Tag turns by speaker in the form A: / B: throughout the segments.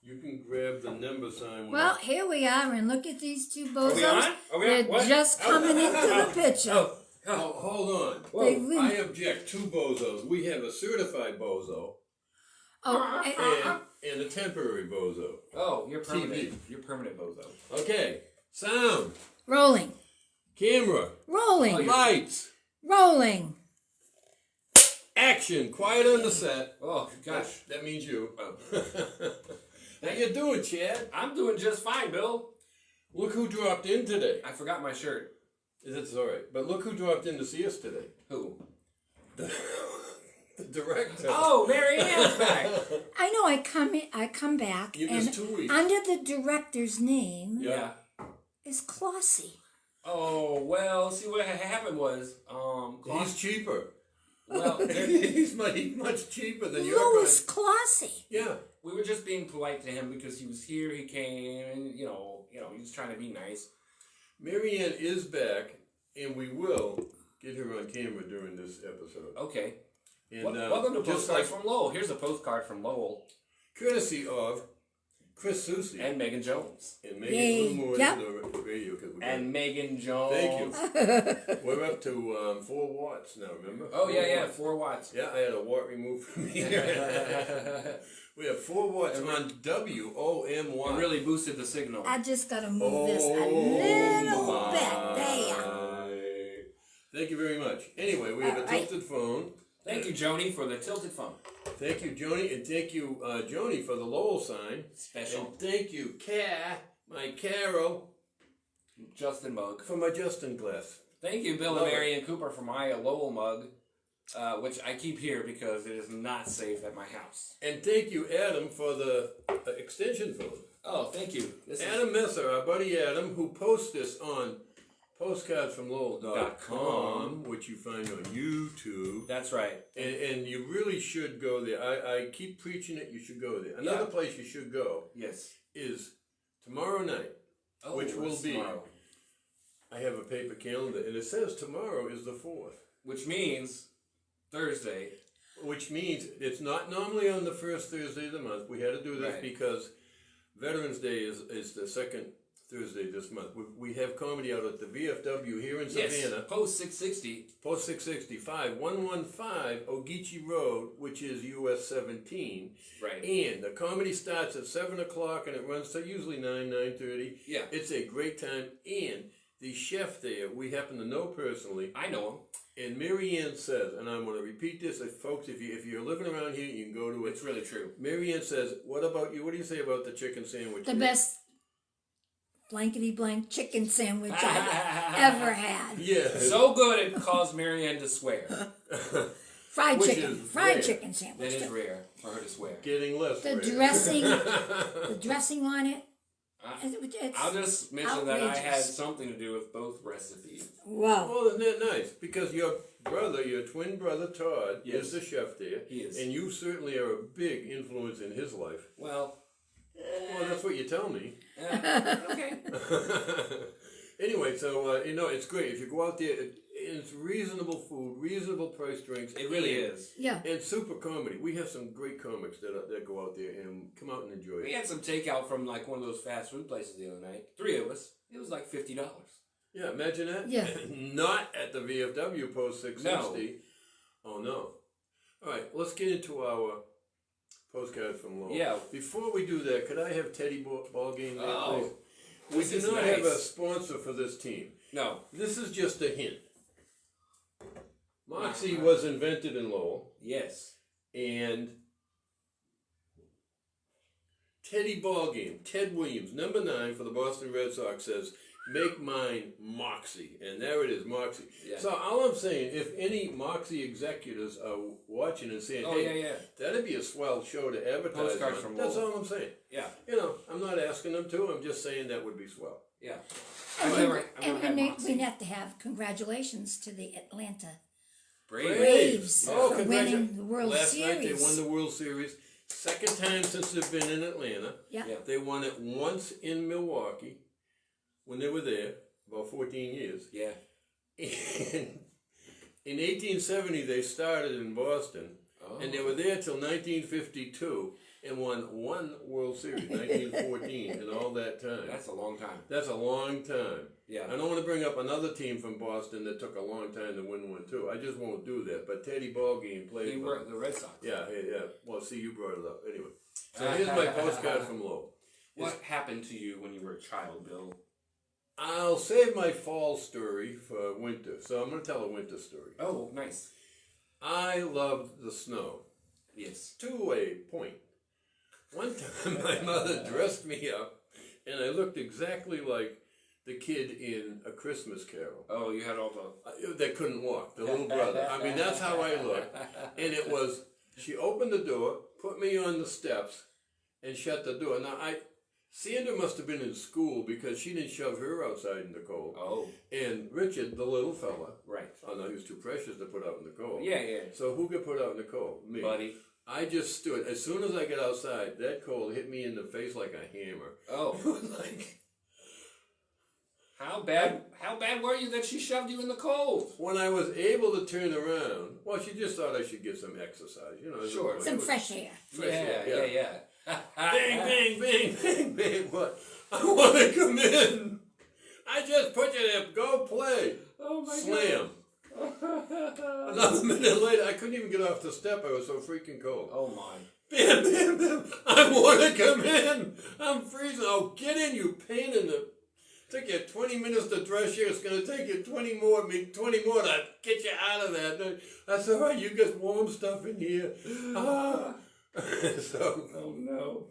A: You can grab the number sign.
B: Well, here we are, and look at these two bozos.
C: They're
B: just coming into the picture.
A: Oh, hold on. Whoa, I object. Two bozos. We have a certified bozo. And a temporary bozo.
C: Oh, you're permanent.
A: TV.
C: You're permanent bozo.
A: Okay. Sound.
B: Rolling.
A: Camera.
B: Rolling.
A: Lights.
B: Rolling.
A: Action. Quiet on the set.
C: Oh, gosh.
A: That means you. How you doing, Chad?
C: I'm doing just fine, Bill.
A: Look who dropped in today.
C: I forgot my shirt.
A: That's all right. But look who dropped in to see us today.
C: Who?
A: The director.
C: Oh, Mary Ann's back.
B: I know. I come back.
A: You missed 2 weeks.
B: Under the director's name
C: Yeah.
B: is Clossy.
C: Oh, well, see what happened was,
A: He's cheaper.
C: Well,
A: he's much cheaper than your
B: Louis Clossy.
A: Yeah.
C: we were just being polite to him because he was here, he came, and, you know, he was trying to be nice.
A: Mary Ann is back, and we will get her on camera during this episode.
C: Okay.
A: And,
C: welcome to Postcards from Lowell. Here's a postcard from Lowell.
A: Courtesy of Chris Susi.
C: And Megan Jones.
A: And Megan, a little more into the radio.
C: And Megan Jones.
A: Thank you. We're up to 4 watts now, remember?
C: Oh, yeah, 4 watts.
A: Yeah, I had a watt removed from here. We have 4 watts on WOMY.
C: It really boosted the signal.
B: I just got to move this a little bit. There.
A: Thank you very much. Anyway, we have a tilted phone.
C: Thank you, Joni, for the tilted phone.
A: Thank you, Joni, and thank you, Joni, for the Lowell sign.
C: Special.
A: And thank you, my Carol.
C: Justin mug.
A: For my Justin glass.
C: Thank you, Bill and Mary Ann Cooper, for my Lowell mug, which I keep here because it is not safe at my house.
A: And thank you, Adam, for the extension phone.
C: Oh, thank you.
A: Adam Messer, our buddy Adam, who posts this on postcardsfromlowell.com, which you find on YouTube.
C: That's right.
A: And you really should go there. I keep preaching it. You should go there. Another place you should go is tomorrow night, which will be... Tomorrow? I have a paper calendar, and it says tomorrow is the 4th.
C: Which means Thursday.
A: Which means it's not normally on the first Thursday of the month. We had to do this because Veterans Day is the second Thursday this month. We have comedy out at the VFW here in Savannah.
C: Post 660.
A: Post 660, 5115 Ogeechee Road, which is US 17.
C: Right.
A: And the comedy starts at 7 o'clock and it runs to usually 9:30.
C: Yeah.
A: It's a great time. And the chef there, we happen to know personally.
C: I know him.
A: And Mary Ann says, and I'm going to repeat this, folks, if you're living around here, you can go to it.
C: It's really true.
A: Mary Ann says, what about you? What do you say about the chicken sandwich?
B: The best blankety blank chicken sandwich I've ever had.
A: Yeah.
C: So good it caused Mary Ann to swear.
B: Fried chicken sandwich.
C: That is rare for her to swear.
A: Getting less rare.
B: The dressing on it.
C: I'll just mention that I had something to do with both recipes.
B: Wow.
A: Well, isn't that nice? Because your twin brother Todd, is the chef there.
C: He is.
A: And you certainly are a big influence in his life.
C: Well,
A: that's what you tell me.
C: Okay.
A: Anyway, so, it's great. If you go out there, it's reasonable food, reasonable price drinks.
C: It really is.
B: Yeah.
A: And super comedy. We have some great comics that go out there and come out and enjoy it.
C: We had some takeout from like one of those fast food places the other night. 3 of us. It was like $50.
A: Yeah, imagine that.
B: Yeah.
A: Not at the VFW Post 660. No. Oh, no. All right, let's get into our postcard from Lowell.
C: Yeah.
A: Before we do that, could I have Teddy Ballgame there,
C: Oh.
A: please? We do not have a sponsor for this team.
C: No.
A: This is just a hint. Moxie was invented in Lowell.
C: Yes.
A: And Teddy Ballgame, Ted Williams, number 9 for the Boston Red Sox, says, make mine Moxie. And there it is, Moxie. Yeah. So all I'm saying, if any Moxie executives are watching and saying, that'd be a swell show to advertise
C: Postcards
A: on,
C: from
A: that's
C: Lowell.
A: all I'm saying.
C: Yeah.
A: I'm not asking them to. I'm just saying that would be swell.
C: Yeah.
B: We have to have congratulations to the Atlanta
A: Braves.
B: for winning the World
A: Last
B: Series.
A: night they won the World Series. Second time since they've been in Atlanta.
B: Yeah.
A: They won it once in Milwaukee when they were there, about 14 years.
C: Yeah.
A: And in 1870 they started in Boston, and they were there till 1952. and won one World Series, 1914, in all that time.
C: That's a long time.
A: That's a long time.
C: Yeah.
A: I don't want to bring up another team from Boston that took a long time to win one, too. I just won't do that. But Teddy Ballgame played
C: for the Red Sox.
A: Yeah. Well, see, you brought it up. Anyway, so here's my postcard from Lowell.
C: What happened to you when you were a child, Bill?
A: I'll save my fall story for winter. So I'm going to tell a winter story.
C: Oh, nice.
A: I loved the snow.
C: Yes.
A: To a point. One time my mother dressed me up and I looked exactly like the kid in A Christmas Carol.
C: Oh, you had all the...
A: That couldn't walk, the little brother. I mean, that's how I looked. And it was, she opened the door, put me on the steps, and shut the door. Now, Sandra must have been in school because she didn't shove her outside in the cold.
C: Oh.
A: And Richard, the little fella.
C: Right.
A: Oh, no, he was too precious to put out in the cold.
C: Yeah.
A: So who got put out in the cold? Me.
C: Buddy.
A: I just stood. As soon as I got outside, that cold hit me in the face like a hammer.
C: Oh.
A: It was like...
C: How bad were you that she shoved you in the cold?
A: When I was able to turn around, well, she just thought I should get some exercise, you know.
C: Sure.
B: Some fresh air.
C: Yeah.
A: Bang, bang, bang, bang, bang. What? I want to come in. I just put you there. Go play.
C: Oh, my
A: Slam. Another minute later, I couldn't even get off the step. I was so freaking cold.
C: Oh, my.
A: Bam, bam, bam. I want to come in. I'm freezing. Oh, get in, you pain in the... Took you 20 minutes to dress here. It's going to take you 20 more to get you out of that. That's all right. You get warm stuff in here. So,
C: oh, no.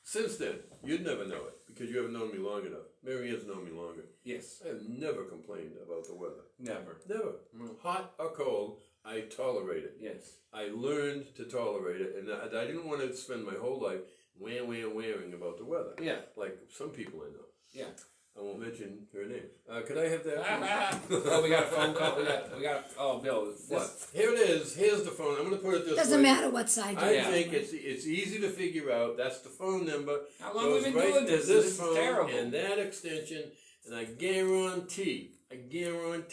A: Since then, you'd never know it because you haven't known me long enough. Mary has known me longer.
C: Yes.
A: I have never complained about the weather.
C: Never.
A: Never. Hot or cold, I tolerate it.
C: Yes.
A: I learned to tolerate it, and I didn't want to spend my whole life wearing about the weather.
C: Yeah.
A: Like some people I know.
C: Yeah.
A: I won't mention her name. Could I have that?
C: Oh, we got a phone call. We got. Oh, Bill.
A: What? Here it is. Here's the phone. I'm going to put it this way.
B: Doesn't matter what side you're
A: I think it's easy to figure out. That's the phone number.
C: How long have we been
A: Goes
C: doing
A: right
C: this?
A: to
C: This is
A: phone
C: terrible.
A: and that extension, and I guarantee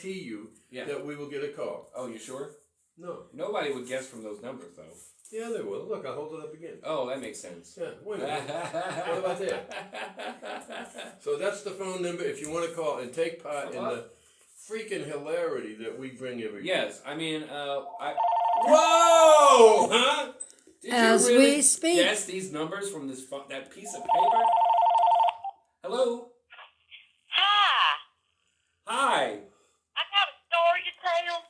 A: you that we will get a call.
C: Oh, you sure?
A: No.
C: Nobody would guess from those numbers, though.
A: Yeah, they will. Look, I'll hold it up again.
C: Oh, that makes sense.
A: Yeah, wait a minute. What about that? So that's the phone number if you want to call and take part in the freaking hilarity that we bring every
C: Yes, I mean,
A: Whoa! Huh?
C: Did
B: As
C: you really
B: we speak.
C: guess these numbers from that piece of paper? Hello? Hi.
D: I got a story to tell.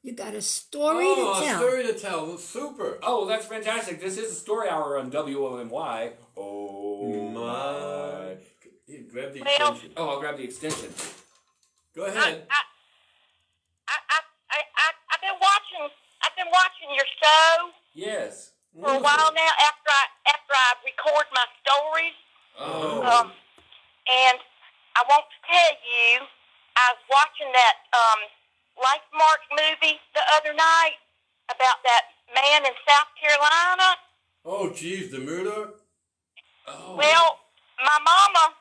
B: You got a story to
A: A
B: tell.
A: story to tell. Super.
C: Oh, that's fantastic. This is a story hour on WOMY. Oh,
A: My. Grab the
D: Well-
A: extension.
C: Oh, I'll grab the extension.
A: Go ahead.
D: I've been watching your show
C: Yes.
D: for a while now. After I record my stories,
C: Oh.
D: and I want to tell you, I was watching that Lifemark movie the other night about that man in South Carolina.
A: Oh, geez, the murder?
C: Oh.
D: Well, my mama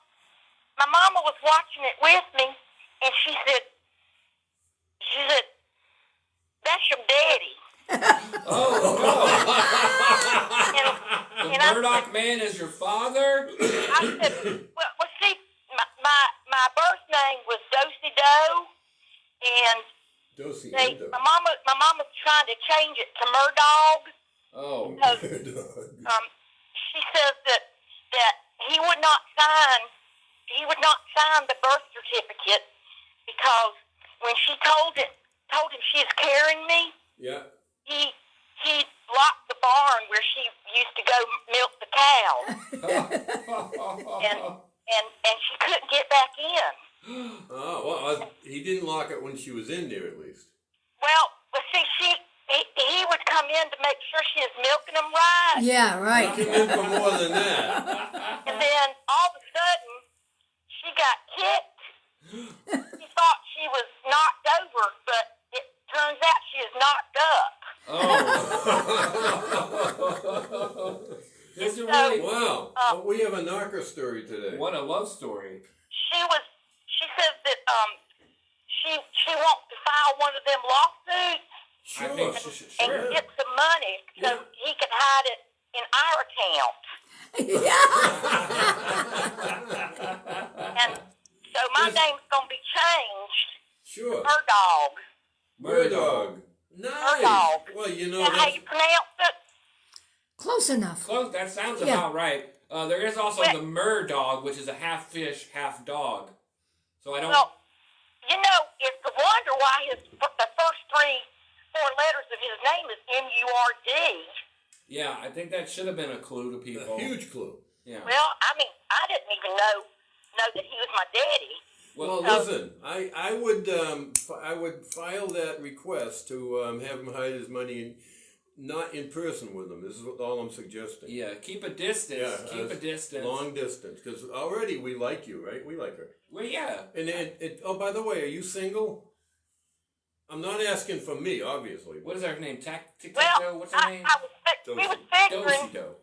D: was watching it with me, and she said, "That's your daddy."
C: Oh,
D: And,
C: no. The Murdoch man is your father?
D: I said, well, see, my birth name was Dosey Doe, and
A: Dosey
D: my mama's trying to change it to Murdog.
C: Oh.
D: Because, she says that he would not sign the birth certificate because when she told him she was carrying me,
A: Yeah.
D: he locked the barn where she used to go milk the cow, and she couldn't get back in.
A: Oh, well, he didn't lock it when she was in there, at least.
D: Well, see, he would come in to make sure she was milking them right.
B: Yeah,
A: He
B: right.
A: came in for more than that.
D: And then all of a sudden, she got kicked. She thought she was knocked over, but it turns out she was knocked up.
C: Oh. This is really...
A: Wow. Well, we have a knocker story today.
C: What a love story.
D: She says that she wants to file one of them lawsuits
C: I think
A: Sure.
C: sure.
D: and get some money so he could hide it in our account. And so my name's going to be changed.
A: Sure.
D: Murdog.
A: Murdog. Nice.
D: Murdog.
A: Well, you know
D: Is that how you pronounce it?
B: Close enough.
C: Close. That sounds
B: Yeah.
C: about right. There is also the Murdog, which is a half fish, half dog. So I don't.
D: Well, you know, it's a wonder why the first 4 letters of his name is M-U-R-D.
C: Yeah, I think that should have been a clue to people.
A: a huge clue.
C: Yeah.
D: Well, I mean, I didn't even know that he was my daddy.
A: Well, listen, I would file that request to have him hide his money not in person with him. This is all I'm suggesting.
C: Yeah, keep a distance.
A: Yeah,
C: keep a distance.
A: Long distance, because already we like you, right? We like her.
C: Well, yeah.
A: And oh, by the way, are you single? I'm not asking for me, obviously.
C: What is her name? Tic-tac-toe?
D: Well,
C: What's her name?
D: we was figuring,
C: Do-si-do.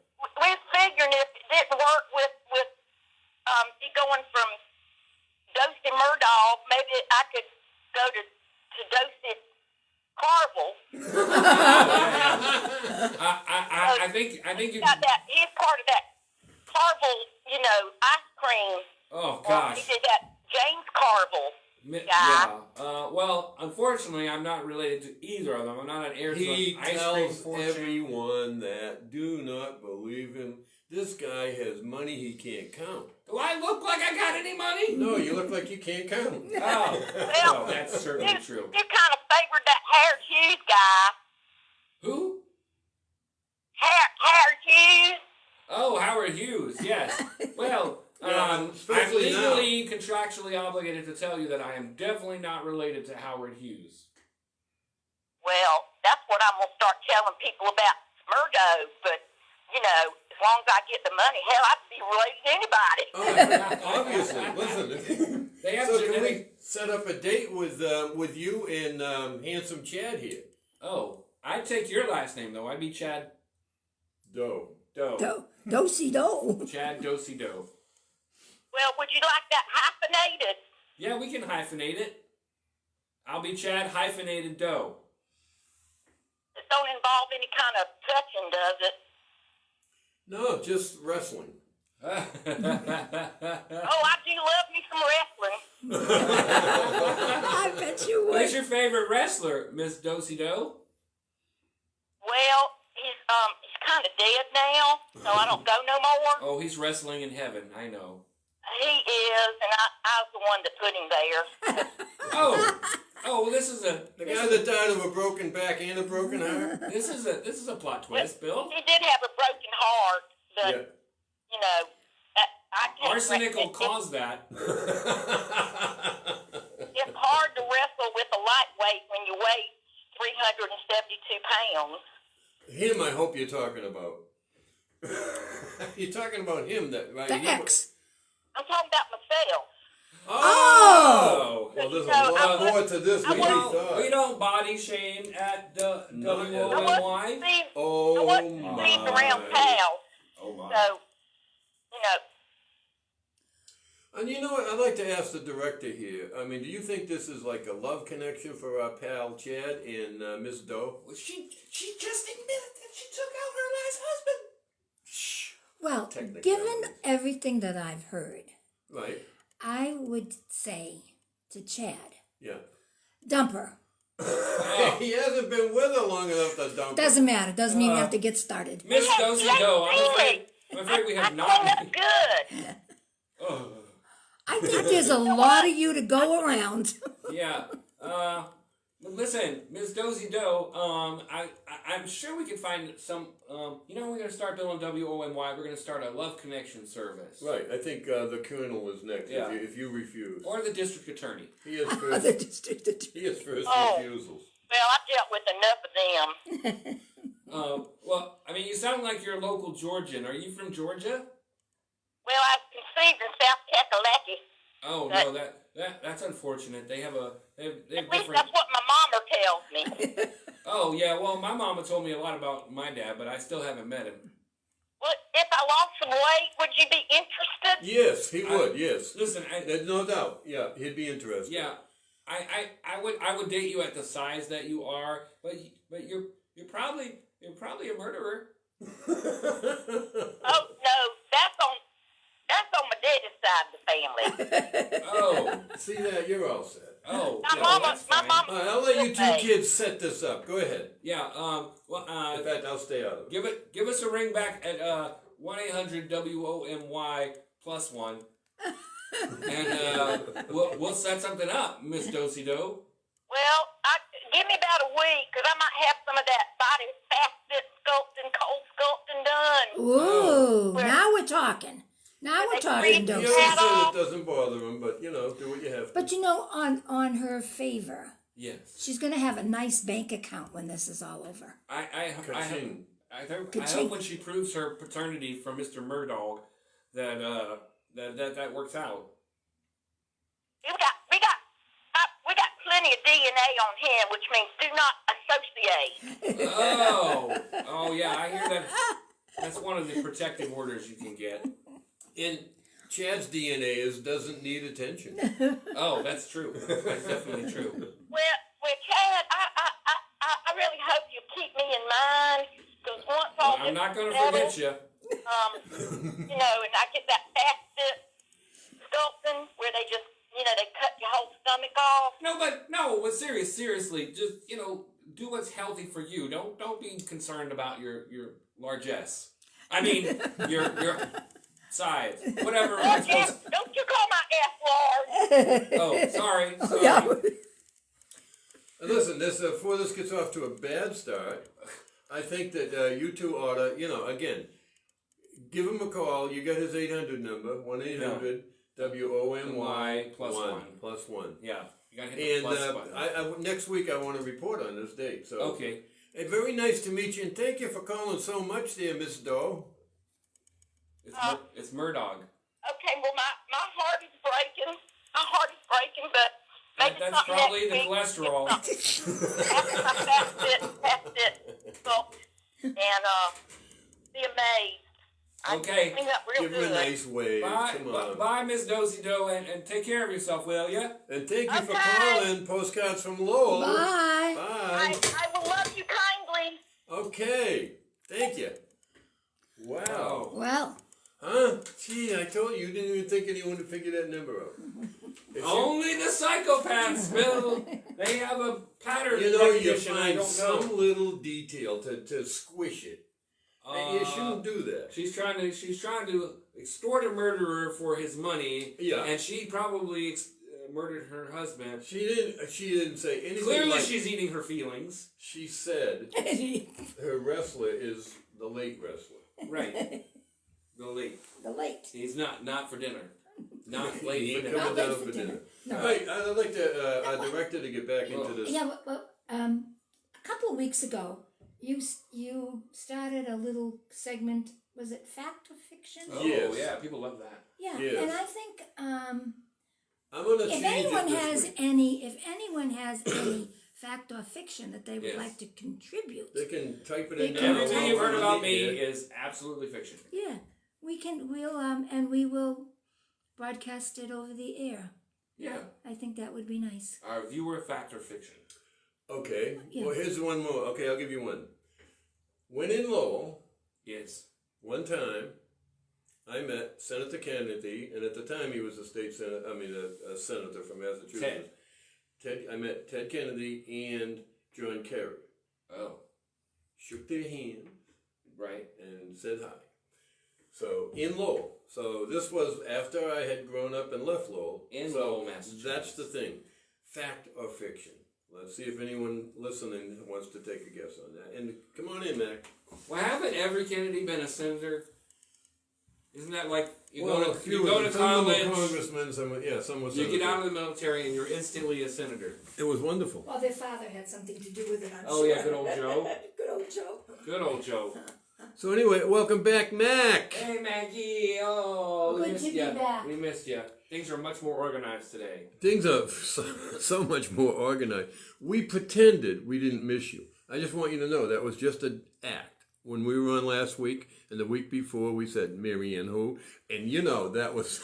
D: we was figuring if it didn't work with he going from Dosey Murdaugh, maybe I could go to Dosey Carvel.
C: I think you.
D: Got that. He's part of that Carvel, ice cream.
C: Oh gosh.
D: He did that James Carvel.
C: Yeah. Well, unfortunately, I'm not related to either of them. I'm not an heir to
A: He
C: an ice cream
A: tells
C: fortune.
A: everyone that do not believe him. This guy has money he can't count.
C: Do I look like I got any money?
A: No, you look like you can't count.
C: Oh,
D: Well,
C: that's certainly
D: you
C: true.
D: kind of favored that Howard Hughes guy.
C: Who?
D: Howard Hughes.
C: Oh, Howard Hughes. Yes. Well,
A: Yeah,
C: I'm
A: especially
C: legally, contractually obligated to tell you that I am definitely not related to Howard Hughes.
D: Well, that's what I'm going to start telling people about Murdo. But, as long as I get the money, hell, I'd be related to anybody.
A: Obviously, listen.
C: They have
A: So can
C: genetic.
A: we set up a date with you and handsome Chad here?
C: Oh, I'd take your last name though. I'd be Chad
A: Doe.
B: Do-si-do.
C: Chad Do-si-do.
D: Well, would you like that hyphenated?
C: Yeah, we can hyphenate it. I'll be Chad hyphenated Doe.
D: It don't involve any kind of touching, does it?
A: No, just wrestling.
D: Oh, I do love me some wrestling.
B: I bet you
C: Who's
B: would.
C: your favorite wrestler, Miss Do-si-do?
D: Well, he's kind of dead now, so I don't go no more.
C: Oh, he's wrestling in heaven. I know.
D: He is, and I was the one that put him there.
C: Oh, well, this is a
A: The guy that died of a broken back and a broken heart.
C: this is a plot twist, Bill.
D: He did have a broken heart, but, I can't.
C: Arsenic will cause that.
D: It's hard to wrestle with a lightweight when you weigh 372 pounds.
A: Him, I hope you're talking about. You're talking about him, right?
B: The X.
D: I'm talking about myself.
A: Oh! Well, there's a
D: No,
A: lot more to this than you thought.
C: We don't body shame at the
A: Not at
D: I
A: all.
D: wasn't
C: WONY.
D: seeing,
A: Oh,
D: I wasn't seeing around pals.
C: Oh my.
D: So,
A: And you know what? I'd like to ask the director here. I mean, do you think this is like a love connection for our pal Chad and Miss Doe?
C: Well, she just admitted that she took out her last husband.
A: Shh.
B: Well,
A: Technically.
B: given everything that I've heard,
A: Right?
B: I would say to Chad,
A: Yeah.
B: dump her.
A: He hasn't been with her long enough to dump her.
B: Doesn't matter. Doesn't even have to get started.
C: Miss Do-si-do, I'm afraid we have
D: I
C: not.
D: clean up good.
C: Oh.
B: I think there's a lot of you to go around.
C: Yeah. Listen, Miss Do-si-do, I'm sure we can find some, we're going to start doing WONY. We're going to start a love connection service.
A: Right. I think the colonel is next.
C: Yeah.
A: If you refuse,
C: Or the district attorney.
A: he has
B: Other
A: first.
B: district attorney.
A: He has first
D: Oh.
A: refusals.
D: Well, I've dealt with enough of them.
C: Well, I mean, you sound like you're a local Georgian. Are you from Georgia?
D: Well, I was conceived in South Kakalaki.
C: Oh, no, that's unfortunate. They have
D: At least
C: different...
D: that's what my mama tells me.
C: Oh, yeah, well, my mama told me a lot about my dad, but I still haven't met him.
D: Well, if I lost some weight, would you be interested?
A: Yes, he would. Yes.
C: Listen,
A: There's no doubt. Yeah, he'd be interested.
C: yeah, I would date you at the size that you are, but you're probably You're probably a murderer.
D: Oh no, that's on my daddy's side of the family.
C: Oh,
A: See that? You're all set.
C: oh,
D: My
C: yeah,
D: mama,
C: that's
D: my
C: fine.
D: mama.
A: All right, I'll let you two kids set this up. Go ahead.
C: Yeah.
A: In fact, I'll stay out of it.
C: Give us a ring back at 1-800-WOMY+1, and we'll set something up, Miss Dosey Do.
D: Well, give me about a week, because I might have some of that body fat sculpting, cold sculpting done.
B: Ooh,
D: Where-
B: now we're talking. Now we're talking,
A: He
B: Dosey.
A: always said it doesn't bother him, but do what you have to.
B: But on her favor,
C: Yes.
B: she's going to have a nice bank account when this is all over.
C: I
A: Ka-ching.
C: hope when she proves her paternity from Mr. Murdaugh that works out.
D: We got plenty of DNA on him, which means do not associate.
C: Oh yeah, I hear that. That's one of the protective orders you can get.
A: And Chad's DNA doesn't need attention.
C: Oh, that's true. That's definitely true.
D: Well, Chad, I really hope you keep me in mind, because once all
C: I'm
D: this
C: not going to
D: settles,
C: forget you.
D: and I get that fat sculpting where they just, they cut your whole stomach off.
C: But seriously, just do what's healthy for you. Don't be concerned about your largesse. I mean your size, whatever.
D: Oh, Jeff, don't you call my F large.
C: Oh, sorry.
B: Yeah.
A: Listen, before this gets off to a bad start, I think that you two ought to, again, give him a call. You got his 800 number, 1-800-WOMY +1.
C: Yeah, you gotta hit the
A: And
C: plus button.
A: next week I want to report on this date. So
C: Okay.
A: Hey, very nice to meet you, and thank you for calling so much there, Miss Doe.
C: It's Murdaugh.
D: Okay, well, my heart is breaking. My heart is breaking, but maybe
C: That's
D: something
C: probably
D: next
C: the
D: week.
C: cholesterol.
D: That's it. So, and be amazed.
C: Okay.
D: I clean up real
A: Give her a
D: good.
A: nice wave. Come on.
C: Bye, Miss Dosey Do, and take care of yourself, will ya?
A: And thank you for
D: Okay.
A: calling Postcards from Lowell.
B: Bye.
A: Bye.
D: I will love you kindly.
A: Okay. Thank you. Wow.
C: Wow.
B: Well,
A: Huh? Gee, I told you didn't even think anyone would figure that number out. If
C: Only the psychopaths, Bill. They have a pattern
A: you
C: recognition. I
A: find
C: don't know.
A: some little detail to squish it. And you shouldn't do that.
C: She's trying to extort a murderer for his money.
A: Yeah.
C: And she probably murdered her husband.
A: She didn't say anything.
C: Clearly,
A: like,
C: she's eating her feelings.
A: She said her wrestler is the late wrestler.
C: Right. The late.
B: the late.
C: He's not for dinner. Not late
A: He
C: for
A: ain't
C: dinner.
A: coming
B: Not
A: down
B: late
A: for
B: for
A: dinner.
B: dinner. No.
A: Hey, I'd like to our director to get back into this.
B: Yeah, well, a couple of weeks ago, you started a little segment. Was it fact or fiction?
C: Oh,
A: Yes.
C: yeah. People love that.
B: Yeah,
A: Yes.
B: and I think
A: I'm gonna
B: if
A: change
B: anyone
A: it this
B: has
A: week.
B: any fact or fiction that they would
C: Yes.
B: like to contribute,
A: They can type it
B: They
A: in
B: can
A: now.
B: type
C: Everything you've heard
B: it
C: about
A: Yeah.
C: me is absolutely fiction.
B: yeah, we will broadcast it over the air.
C: Yeah.
B: I think that would be nice.
C: Our viewer fact or fiction.
A: Okay.
B: Yeah.
A: Well, here's one more. Okay, I'll give you one. When in Lowell,
C: Yes.
A: one time, I met Senator Kennedy, and at the time he was a senator from Massachusetts. I met Ted Kennedy and John Kerry.
C: Oh.
A: Shook their hand
C: Right.
A: and said hi. So in Lowell. So this was after I had grown up and left Lowell.
C: In
A: So
C: Lowell, Massachusetts.
A: That's the thing. Fact or fiction? Let's see if anyone listening wants to take a guess on that. And come on in, Mac.
C: Well, haven't every Kennedy been a senator? Isn't that like you go
A: a
C: to
A: few
C: you go
A: of
C: to
A: them. Some
C: college,
A: were congressmen, some were
C: you get out of the military, and you're instantly a senator?
A: It was wonderful.
B: Well, their father had something to do with it, I'm
C: Oh,
B: sure.
C: yeah, good old Joe.
B: Good old Joe.
C: Good old Joe.
A: So anyway, welcome back, Mac.
C: Hey, Maggie. Oh, we
B: Good
C: missed
B: to be
C: you.
B: back.
C: We missed you. Things are much more organized today.
A: Things are so much more organized. We pretended we didn't miss you. I just want you to know that was just an act. When we were on last week and the week before, we said Mary Ann who, and that was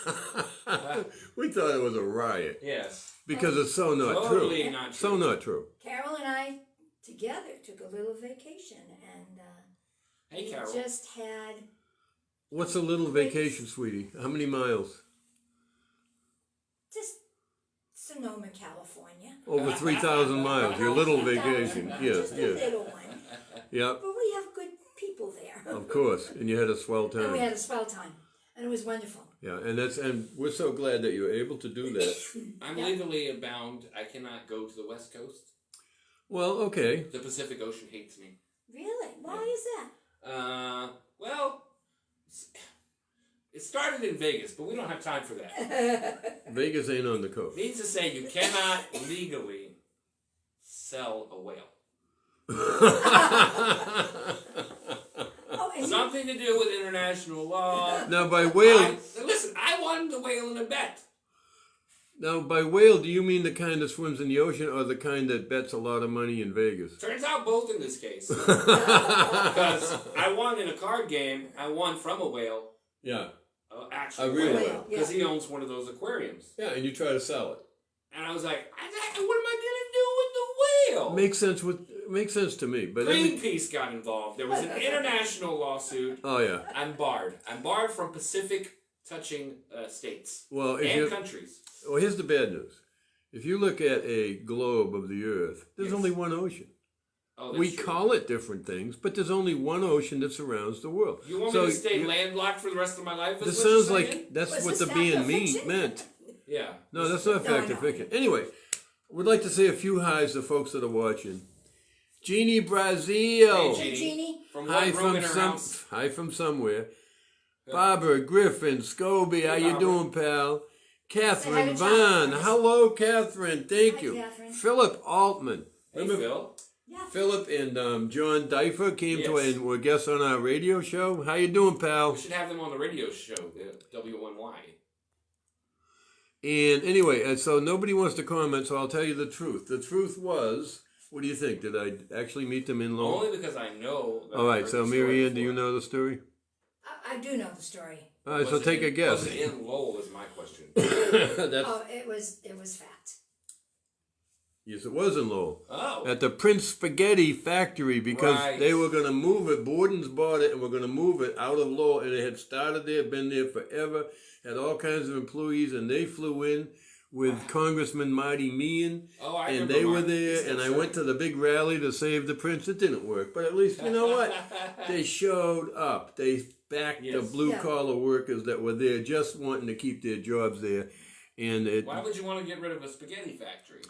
A: we thought it was a riot
C: Yes.
A: because it's so not
C: Totally
A: true.
C: not true.
A: So not true.
B: Carol and I together, took a little vacation, and
C: Hey,
B: we
C: Carol.
B: just had
A: What's a little vacation, sweetie? How many miles?
B: just Sonoma, California.
A: Over 3,000 miles. Your little vacation. Yes,
B: Just a
A: yes.
B: little one.
A: Yep,
B: But we have good people there.
A: of course. And you had a swell
B: And we
A: time.
B: had a swell time. And it was wonderful.
A: Yeah, and we're so glad that you were able to do that.
C: I'm
B: Yeah.
C: legally bound. I cannot go to the West Coast.
A: Well, okay.
C: The Pacific Ocean hates me.
B: Really? Why is that?
C: Well, it started in Vegas, but we don't have time for that.
A: Vegas ain't on the coast.
C: Means to say you cannot legally sell a whale.
B: Oh, and
C: Something to do with international law.
A: Now, by whale,
C: Listen, I won the whale in a bet.
A: now by whale, do you mean the kind that swims in the ocean, or the kind that bets a lot of money in Vegas?
C: Turns out both in this case. Because I won in a card game. I won from a whale.
A: Yeah.
C: Actually,
A: A real
B: whale.
A: whale.
C: Because he owns one of those aquariums.
A: Yeah, and you try to sell it.
C: And I was like, what am I going to do with the whale?
A: Makes sense to me. But
C: Greenpeace got involved. There was an international lawsuit.
A: oh yeah.
C: I'm barred. I'm barred from Pacific touching states
A: Well, if
C: and
A: you
C: countries.
A: well, here's the bad news. If you look at a globe of the Earth, there's
C: Yes.
A: only one ocean.
C: Oh, that's
A: We
C: true.
A: call it different things, but there's only one ocean that surrounds the world.
C: You want me to stay landlocked for the rest of my life? is
A: This
C: what you're
A: sounds
C: saying?
A: like that's
B: Was
A: what
B: this
A: the
B: fact or
A: being
B: fiction?
A: meant.
C: Yeah.
A: No, that's not fact or
B: no.
A: fiction. Anyway, we'd like to say a few highs to folks that are watching. Jeannie Brazil.
C: Hey,
B: Hey, Jeannie.
C: From
A: Hi
C: one room in
A: from
C: her house.
A: hi from somewhere. Barbara Griffin, Scobie, how you
C: Barbara.
A: doing, pal?
B: Say hi
A: Catherine
B: to
A: Vaughn.
B: John.
A: Hello, Catherine. Thank
B: Hi,
A: you.
B: Catherine.
A: Philip Altman.
C: Hey,
A: Remember
C: Phil.
B: Yeah.
A: Philip and John Difer came to
C: Yes.
A: and were guests on our radio show. How you doing, pal?
C: We should have them on the radio show, W1Y.
A: And anyway, and so nobody wants to comment, so I'll tell you the truth. The truth was, what do you think? Did I actually meet them in Lowell?
C: Only because I know. That
A: All
C: I've
A: right,
C: heard
A: so
C: the story
A: Mary Ann, do you
C: before.
A: know the story?
B: I do know the story.
A: All right, so
C: Was it
A: take a
C: in-
A: guess.
C: Was it in Lowell is my question.
A: That's,
B: Oh, it was fact.
A: yes, it was in Lowell.
C: Oh.
A: At the Prince Spaghetti Factory, because
C: Right.
A: they were going to move it. Borden's bought it and we're going to move it out of Lowell. And it had started there, been there forever, had all kinds of employees, and they flew in with Congressman Marty Meehan.
C: Oh, I
A: And
C: remember
A: they were
C: Mark.
A: there, and I went to the big rally to save the prince. It didn't work, but at least, you know what? They showed up. They backed the
C: Yes.
A: blue-collar workers that were there just wanting to keep their jobs there. And it,
C: Why would you want to get rid of a spaghetti factory?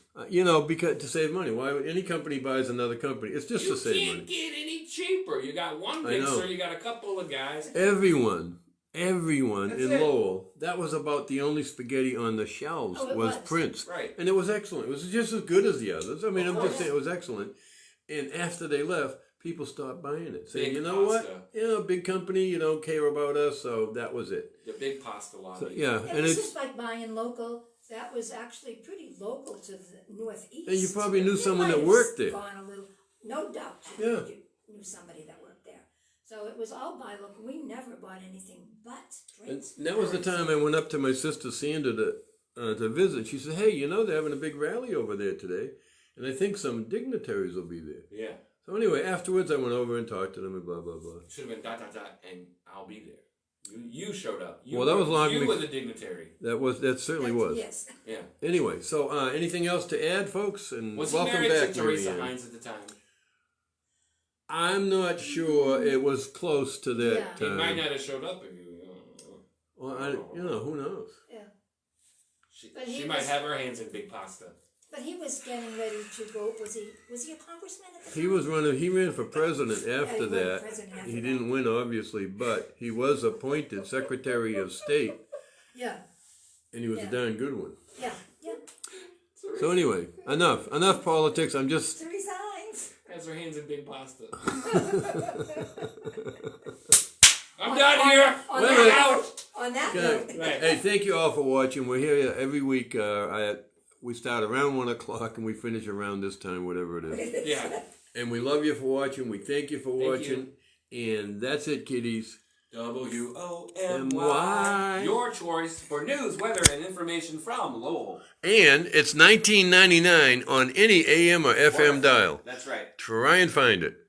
A: because to save money. Why would any company buys another company? It's just
C: You
A: to save
C: can't
A: money.
C: get any cheaper. You got one
A: I know.
C: mixer, you got a couple of guys.
A: Everyone
C: That's
A: in
C: it.
A: Lowell, that was about the only spaghetti on the shelves
B: Oh, it
A: was
B: was.
A: Prince.
C: Right.
A: And it was excellent. It was just as good as the others. I mean,
C: Of
A: I'm just
C: course.
A: saying it was excellent. And after they left, people stopped buying it. Saying,
C: Big
A: you know
C: pasta.
A: what? You know, big company, you don't care about us, so that was it.
C: The big pasta lobby.
A: So, yeah,
B: Yeah,
A: and
B: this
A: it's
B: is like buying local. That was actually pretty local to the northeast.
A: And you probably knew
B: You
A: someone
B: might
A: that
B: have
A: worked there.
B: Gone a little, no doubt.
A: Yeah.
B: You knew somebody that worked there. So it was all buy local. We never bought anything but
A: and
B: drinks.
A: that was the time I went up to my sister Sandra to visit. She said, hey, you know, they're having a big rally over there today, and I think some dignitaries will be there.
C: Yeah.
A: So anyway, afterwards I went over and talked to them and blah, blah, blah.
C: Should have been ... and I'll be there. You showed up. You
A: Well, that
C: were,
A: was long
C: You
A: before-
C: were the dignitary.
A: That certainly was.
B: Yes.
C: Yeah.
A: Anyway, so anything else to add, folks? And
C: Was he
A: welcome
C: married
A: back,
C: to Teresa
A: Mary Ann.
C: Hines at the time?
A: I'm not sure it was close to that
B: Yeah.
C: He
A: time.
C: might not have showed up if you.
A: Well, who knows?
B: Yeah. But
C: She
B: he
C: might
B: was-
C: have her hands in big pasta.
B: But he was getting ready to go. Was he a congressman at the time?
A: He ran for president after
B: he ran for
A: that.
B: president after
A: He
B: that.
A: didn't win, obviously, but he was appointed Secretary of State,
B: Yeah.
A: and he was
B: Yeah.
A: a darn good one.
B: Yeah. Yeah.
A: So anyway, enough politics. I'm just
B: Teresa Hines.
C: Has her hands in big pasta. I'm
B: On-
C: done
B: on-
C: here.
B: on
C: We're
A: that-
C: out.
B: On that
A: Okay.
B: note.
C: Right.
A: Hey, thank you all for watching. We're here every week. We start around 1 o'clock and we finish around this time, whatever it is.
C: Yeah.
A: And we love you for watching. We thank you for
C: Thank
A: watching. And that's it, kiddies.
C: WOMY. Your choice for news, weather, and information from Lowell.
A: And it's $19.99 on any AM or FM dial.
C: That's right.
A: Try and find it.